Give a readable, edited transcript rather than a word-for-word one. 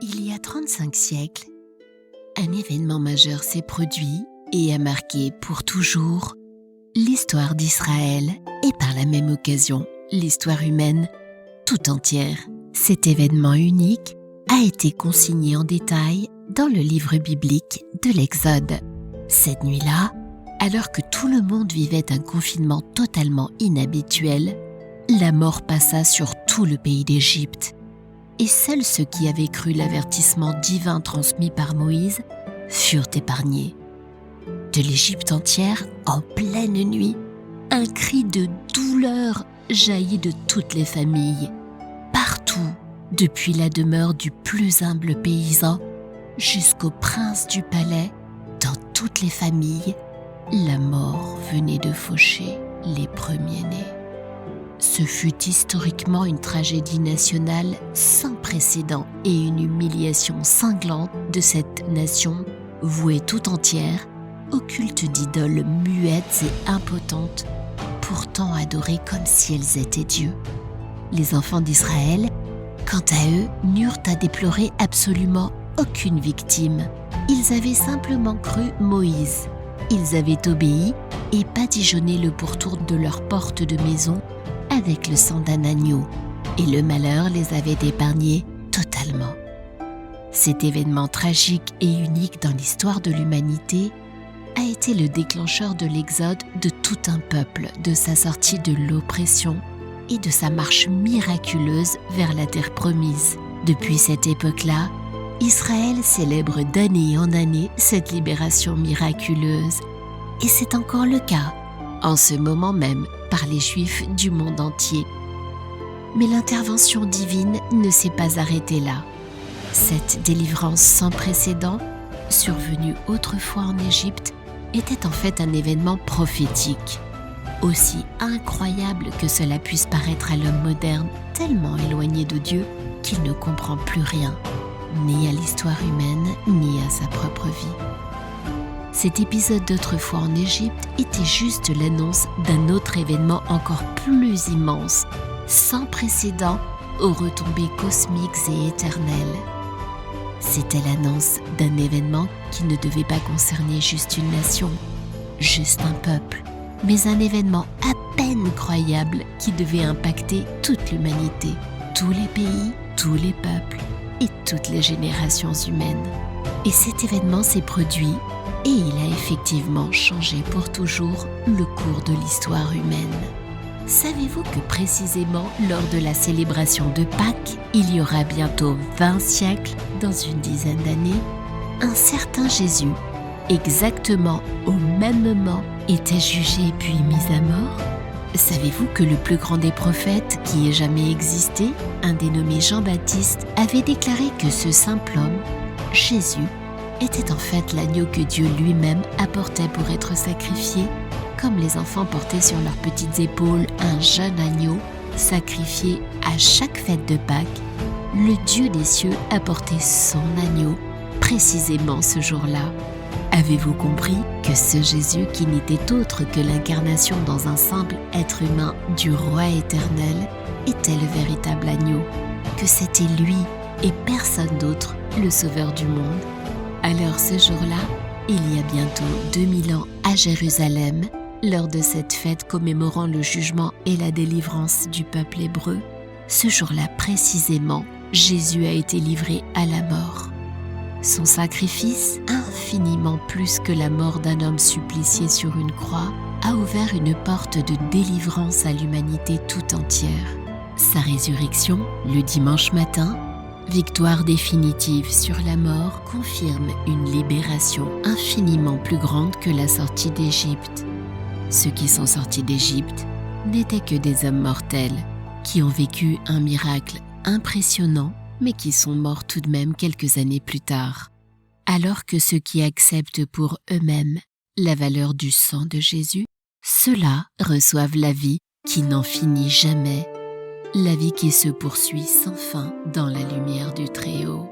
Il y a 35 siècles, un événement majeur s'est produit et a marqué pour toujours l'histoire d'Israël et par la même occasion l'histoire humaine tout entière. Cet événement unique a été consigné en détail dans le livre biblique de l'Exode. Cette nuit-là, alors que tout le monde vivait un confinement totalement inhabituel, la mort passa sur tout le pays d'Égypte. Et seuls ceux qui avaient cru l'avertissement divin transmis par Moïse furent épargnés. De l'Égypte entière, en pleine nuit, un cri de douleur jaillit de toutes les familles. Partout, depuis la demeure du plus humble paysan jusqu'au prince du palais, dans toutes les familles, la mort venait de faucher les premiers-nés. Ce fut historiquement une tragédie nationale sans précédent et une humiliation cinglante de cette nation vouée tout entière au culte d'idoles muettes et impotentes, pourtant adorées comme si elles étaient dieux. Les enfants d'Israël, quant à eux, n'eurent à déplorer absolument aucune victime. Ils avaient simplement cru Moïse. Ils avaient obéi et badigeonné le pourtour de leur porte de maison avec le sang d'un agneau, et le malheur les avait épargnés totalement. Cet événement tragique et unique dans l'histoire de l'humanité a été le déclencheur de l'exode de tout un peuple, de sa sortie de l'oppression et de sa marche miraculeuse vers la terre promise. Depuis cette époque-là, Israël célèbre d'année en année cette libération miraculeuse, et c'est encore le cas en ce moment même par les Juifs du monde entier. Mais l'intervention divine ne s'est pas arrêtée là. Cette délivrance sans précédent, survenue autrefois en Égypte, était en fait un événement prophétique. Aussi incroyable que cela puisse paraître à l'homme moderne, tellement éloigné de Dieu qu'il ne comprend plus rien, ni à l'histoire humaine, ni à sa propre vie. Cet épisode d'autrefois en Égypte était juste l'annonce d'un autre événement encore plus immense, sans précédent, aux retombées cosmiques et éternelles. C'était l'annonce d'un événement qui ne devait pas concerner juste une nation, juste un peuple, mais un événement à peine croyable qui devait impacter toute l'humanité, tous les pays, tous les peuples et toutes les générations humaines. Et cet événement s'est produit et il a effectivement changé pour toujours le cours de l'histoire humaine. Savez-vous que précisément lors de la célébration de Pâques, il y aura bientôt 20 siècles, dans une dizaine d'années, un certain Jésus, exactement au même moment, était jugé puis mis à mort? Savez-vous que le plus grand des prophètes qui ait jamais existé, un dénommé Jean-Baptiste, avait déclaré que ce simple homme, Jésus, était en fait l'agneau que Dieu lui-même apportait pour être sacrifié, comme les enfants portaient sur leurs petites épaules un jeune agneau, sacrifié à chaque fête de Pâques. Le Dieu des cieux apportait son agneau, précisément ce jour-là. Avez-vous compris que ce Jésus, qui n'était autre que l'incarnation dans un simple être humain du roi éternel, était le véritable agneau, que c'était lui et personne d'autre le sauveur du monde? Alors ce jour-là, il y a bientôt 2000 ans à Jérusalem, lors de cette fête commémorant le jugement et la délivrance du peuple hébreu, ce jour-là précisément, Jésus a été livré à la mort. Son sacrifice, infiniment plus que la mort d'un homme supplicié sur une croix, a ouvert une porte de délivrance à l'humanité tout entière. Sa résurrection, le dimanche matin, victoire définitive sur la mort, confirme une libération infiniment plus grande que la sortie d'Égypte. Ceux qui sont sortis d'Égypte n'étaient que des hommes mortels qui ont vécu un miracle impressionnant, mais qui sont morts tout de même quelques années plus tard. Alors que ceux qui acceptent pour eux-mêmes la valeur du sang de Jésus, ceux-là reçoivent la vie qui n'en finit jamais, la vie qui se poursuit sans fin dans la lumière du Très-Haut.